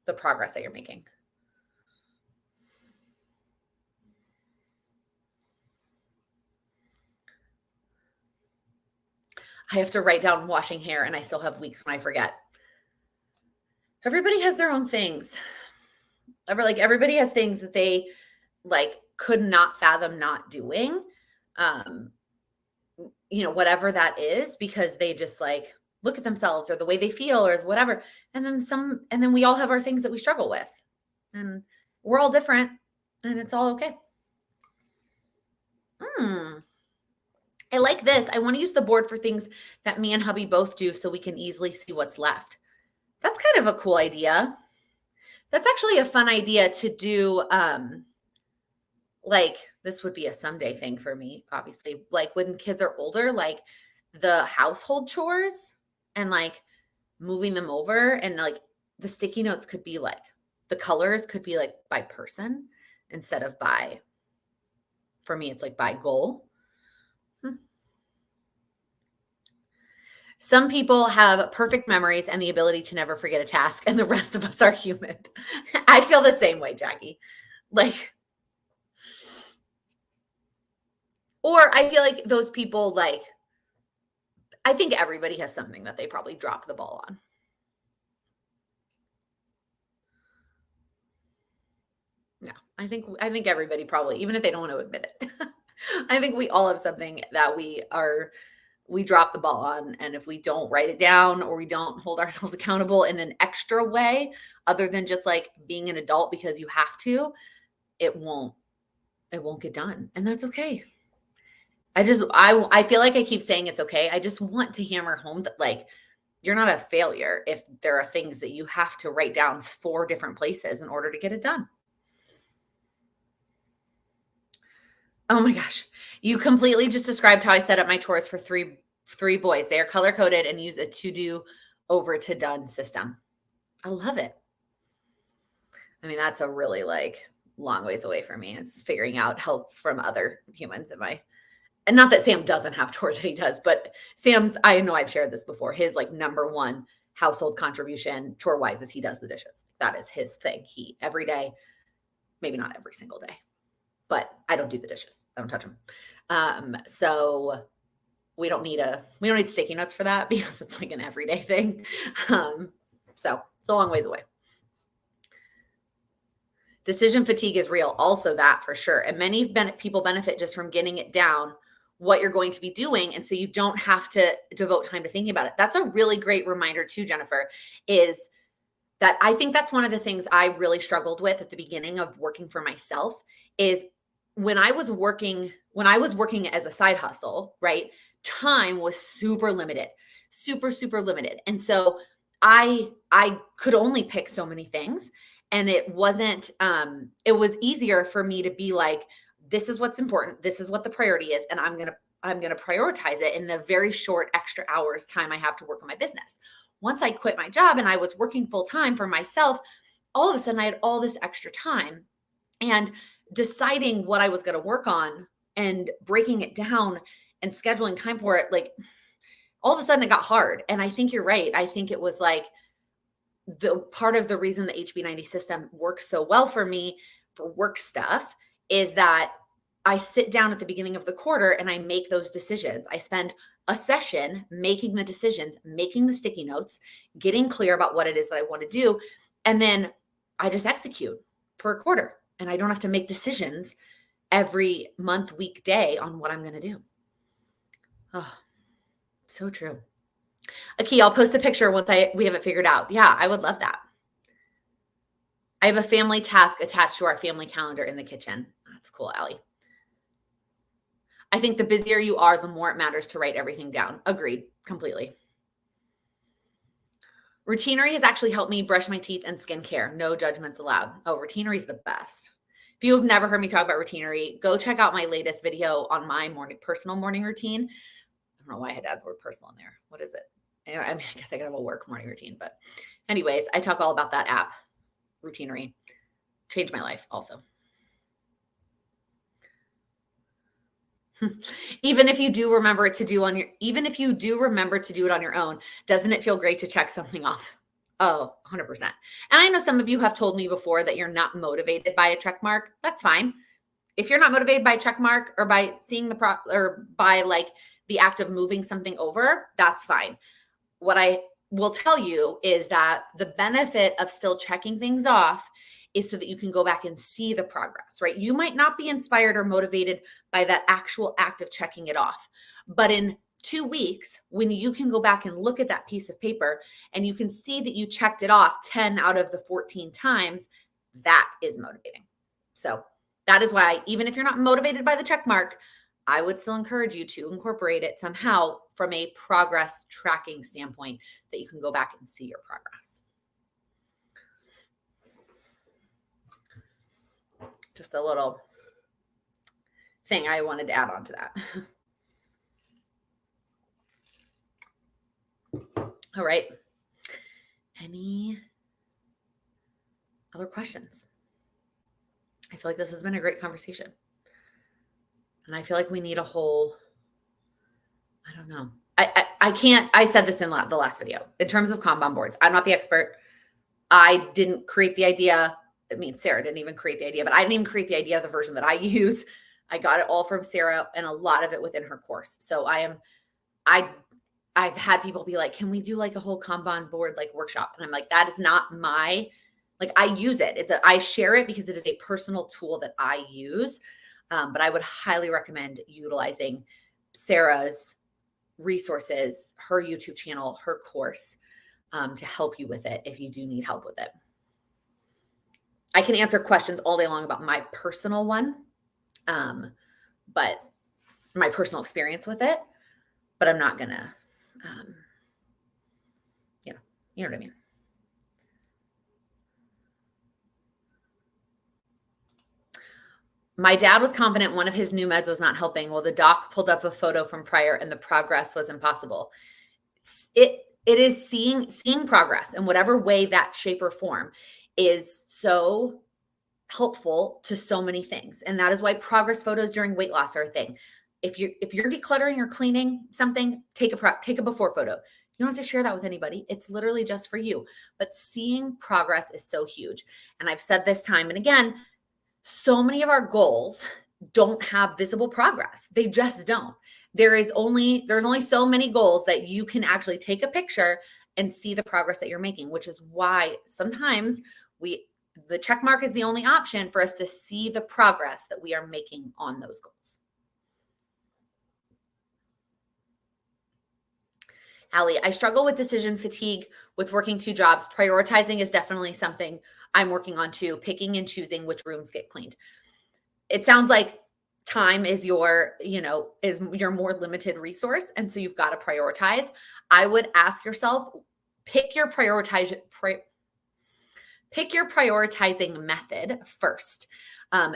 Speaker 1: the progress that you're making. I have to write down washing hair, and I still have weeks when I forget. Everybody has their own things. Everybody has things that they could not fathom not doing. Whatever that is, because they just look at themselves or the way they feel or whatever. And then we all have our things that we struggle with, and we're all different, and it's all okay. I like this. I want to use the board for things that me and hubby both do so we can easily see what's left. That's kind of a cool idea. That's actually a fun idea to do. This would be a someday thing for me, obviously. When kids are older, the household chores and moving them over, and the sticky notes could be the colors could be by person instead of for me, it's by goal. Some people have perfect memories and the ability to never forget a task, and the rest of us are human. I feel the same way, Jackie. Or I feel like those people, I think everybody has something that they probably drop the ball on. No, I think everybody probably, even if they don't want to admit it, I think we all have something that we drop the ball on. And if we don't write it down, or we don't hold ourselves accountable in an extra way, other than just being an adult because you have to, it won't get done. And that's okay. I feel like I keep saying it's okay. I just want to hammer home that you're not a failure if there are things that you have to write down 4 different places in order to get it done. Oh my gosh. You completely just described how I set up my chores for three boys. They are color coded and use a to do over to done system. I love it. I mean, that's a really long ways away for me. It's figuring out help from other humans and not that Sam doesn't have chores that he does, but Sam's, I know I've shared this before, his number one household contribution chore wise is he does the dishes. That is his thing. He every day, maybe not every single day, but I don't do the dishes. I don't touch them. So we don't need sticky notes for that because it's an everyday thing. So it's a long ways away. Decision fatigue is real. Also that for sure. And many people benefit just from getting it down what you're going to be doing. And so you don't have to devote time to thinking about it. That's a really great reminder too, Jennifer, is that I think that's one of the things I really struggled with at the beginning of working for myself is when I was working as a side hustle, right? Time was super limited, super, super limited. And so I could only pick so many things. And it wasn't, it was easier for me to be this is what's important. This is what the priority is. And I'm going to prioritize it in the very short extra hours time I have to work on my business. Once I quit my job and I was working full time for myself, all of a sudden I had all this extra time, and deciding what I was going to work on and breaking it down and scheduling time for it, all of a sudden it got hard. And I think you're right. I think it was the part of the reason the HB90 system works so well for me for work stuff is that I sit down at the beginning of the quarter and I make those decisions. I spend a session making the decisions, making the sticky notes, getting clear about what it is that I want to do. And then I just execute for a quarter, and I don't have to make decisions every month, week, day on what I'm going to do. Oh, so true. Aki, I'll post a picture once we have it figured out. Yeah, I would love that. I have a family task attached to our family calendar in the kitchen. That's cool, Allie. I think the busier you are, the more it matters to write everything down. Agreed, completely. Routinery has actually helped me brush my teeth and skincare. No judgments allowed. Oh, Routinery is the best. If you have never heard me talk about Routinery, go check out my latest video on my personal morning routine. I don't know why I had to add the word personal in there. What is it? I mean, I guess I could have a work morning routine, but anyways, I talk all about that app, Routinery. Changed my life also. Even if you do remember to do it on your own, doesn't it feel great to check something off? Oh, 100%. And I know some of you have told me before that you're not motivated by a check mark. That's fine. If you're not motivated by a check mark or by seeing or by like the act of moving something over, that's fine. What I will tell you is that the benefit of still checking things off is so that you can go back and see the progress, right? You might not be inspired or motivated by that actual act of checking it off, but in 2 weeks, when you can go back and look at that piece of paper and you can see that you checked it off 10 out of the 14 times, that is motivating. So that is why, even if you're not motivated by the check mark, I would still encourage you to incorporate it somehow from a progress tracking standpoint, that you can go back and see your progress. Just a little thing I wanted to add on to that. All right. Any other questions? I feel like this has been a great conversation. And I feel like we need a whole, I don't know. I said this in the last video. In terms of Kanban boards, I'm not the expert. I didn't create the idea. I mean, Sarah didn't even create the idea, but I didn't even create the idea of the version that I use. I got it all from Sarah and a lot of it within her course. So I've had people be like, can we do like a whole Kanban board like workshop? And I'm like, that is not my, like, I use it. I share it because it is a personal tool that I use. But I would highly recommend utilizing Sarah's resources, her YouTube channel, her course, to help you with it if you do need help with it. I can answer questions all day long about my personal one, but my personal experience with it, but I'm not gonna, you know what I mean? My dad was confident one of his new meds was not helping. Well, the doc pulled up a photo from prior and the progress was impossible. It is seeing progress in whatever way, that shape or form, is so helpful to so many things. And that is why progress photos during weight loss are a thing. If you're decluttering or cleaning something, take a before photo. You don't have to share that with anybody. It's literally just for you. But seeing progress is so huge. And I've said this time and again, so many of our goals don't have visible progress. They just don't. There's only so many goals that you can actually take a picture and see the progress that you're making, which is why sometimes the check mark is the only option for us to see the progress that we are making on those goals. Allie, I struggle with decision fatigue with working 2 jobs. Prioritizing is definitely something I'm working on too, picking and choosing which rooms get cleaned. It sounds like time is your more limited resource. And so you've got to prioritize. I would ask yourself, pick your prioritizing method first.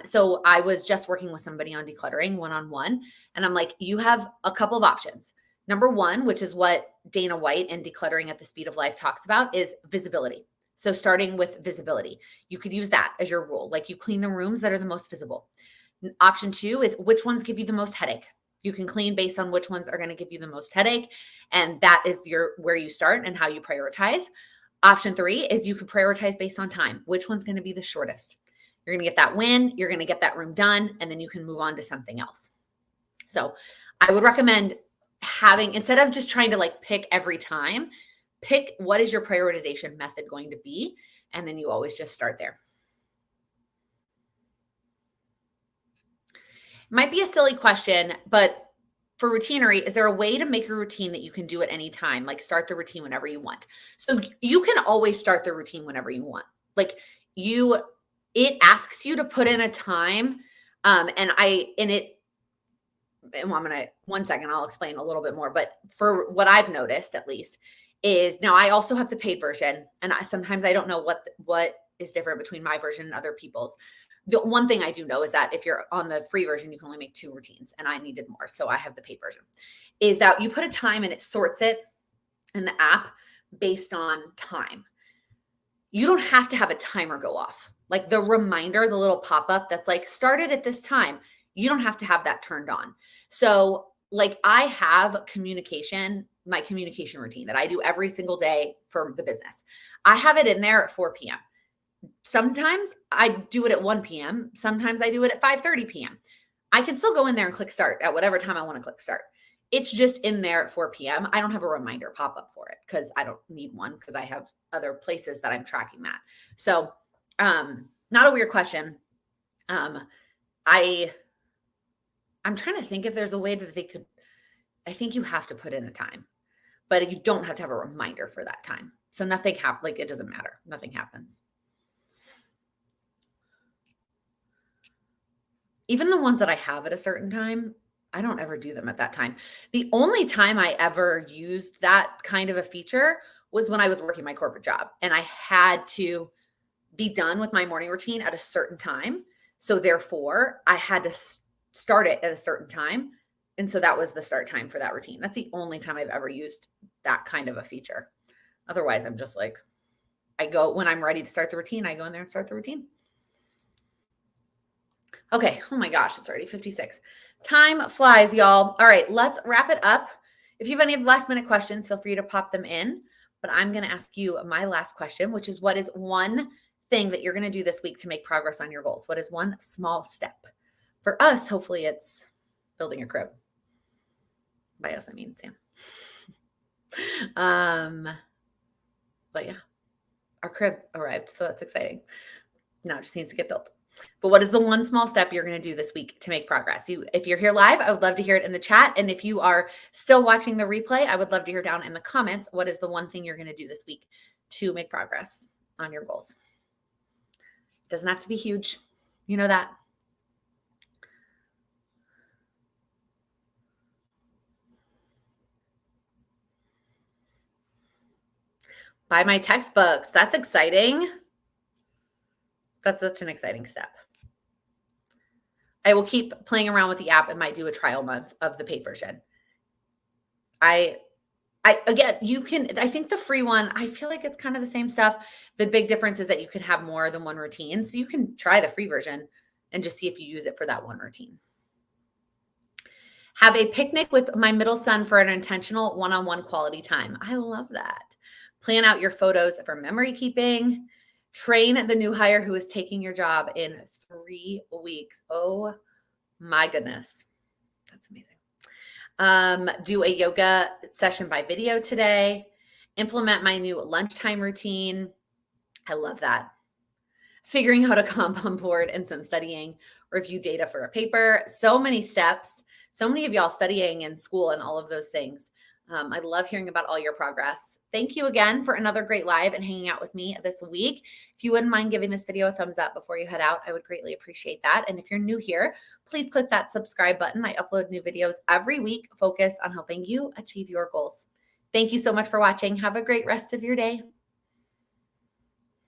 Speaker 1: So I was just working with somebody on decluttering one-on-one, and I'm like, you have a couple of options. Number 1, which is what Dana White and Decluttering at the Speed of Life talks about, is visibility. So starting with visibility, you could use that as your rule. Like, you clean the rooms that are the most visible. Option 2 is which ones give you the most headache. You can clean based on which ones are going to give you the most headache. And that is where you start and how you prioritize. Option 3 is you could prioritize based on time. Which one's going to be the shortest? You're going to get that win. You're going to get that room done. And then you can move on to something else. So I would recommend instead of just trying to like pick every time, pick what is your prioritization method going to be. And then you always just start there. Might be a silly question, but for Routinery, is there a way to make a routine that you can do at any time? Like, start the routine whenever you want. So you can always start the routine whenever you want. Like, it asks you to put in a time. And it and I'm going to, one second, I'll explain a little bit more. But for what I've noticed, at least, is now I also have the paid version. And sometimes I don't know what is different between my version and other people's. The one thing I do know is that if you're on the free version, you can only make 2 routines, and I needed more. So I have the paid version. Is that you put a time and it sorts it in the app based on time. You don't have to have a timer go off. Like the reminder, the little pop-up that's like started at this time, you don't have to have that turned on. So like I have my communication routine that I do every single day for the business. I have it in there at 4 p.m. Sometimes I do it at 1 p.m. Sometimes I do it at 5:30 p.m. I can still go in there and click start at whatever time I want to click start. It's just in there at 4 p.m. I don't have a reminder pop up for it because I don't need one because I have other places that I'm tracking that. So, not a weird question. I'm trying to think if there's a way that they could, I think you have to put in a time, but you don't have to have a reminder for that time. So nothing happens, like it doesn't matter. Nothing happens. Even the ones that I have at a certain time, I don't ever do them at that time. The only time I ever used that kind of a feature was when I was working my corporate job and I had to be done with my morning routine at a certain time. So therefore, I had to start it at a certain time. And so that was the start time for that routine. That's the only time I've ever used that kind of a feature. Otherwise, I'm just like, I go when I'm ready to start the routine, I go in there and start the routine. Okay. Oh my gosh, it's already 56. Time flies, y'all. All right, let's wrap it up. If you have any last minute questions, feel free to pop them in. But I'm going to ask you my last question, which is what is one thing that you're going to do this week to make progress on your goals? What is one small step? For us, hopefully it's building a crib. By us, I mean Sam. But yeah, our crib arrived, so that's exciting. Now it just needs to get built. But what is the one small step you're going to do this week to make progress? If you're here live, I would love to hear it in the chat. And if you are still watching the replay, I would love to hear down in the comments, what is the one thing you're going to do this week to make progress on your goals? It doesn't have to be huge. You know that. Buy my textbooks. That's exciting. That's such an exciting step. I will keep playing around with the app and might do a trial month of the paid version. Again, I think the free one, I feel like it's kind of the same stuff. The big difference is that you can have more than one routine. So you can try the free version and just see if you use it for that one routine. Have a picnic with my middle son for an intentional one-on-one quality time. I love that. Plan out your photos for memory keeping. Train the new hire who is taking your job in 3 weeks. Oh my goodness. That's amazing. Do a yoga session by video today. Implement my new lunchtime routine. I love that. Figuring how to Kanban board and some studying. Review data for a paper. So many steps. So many of y'all studying in school and all of those things. I love hearing about all your progress. Thank you again for another great live and hanging out with me this week. If you wouldn't mind giving this video a thumbs up before you head out, I would greatly appreciate that. And if you're new here, please click that subscribe button. I upload new videos every week focused on helping you achieve your goals. Thank you so much for watching. Have a great rest of your day.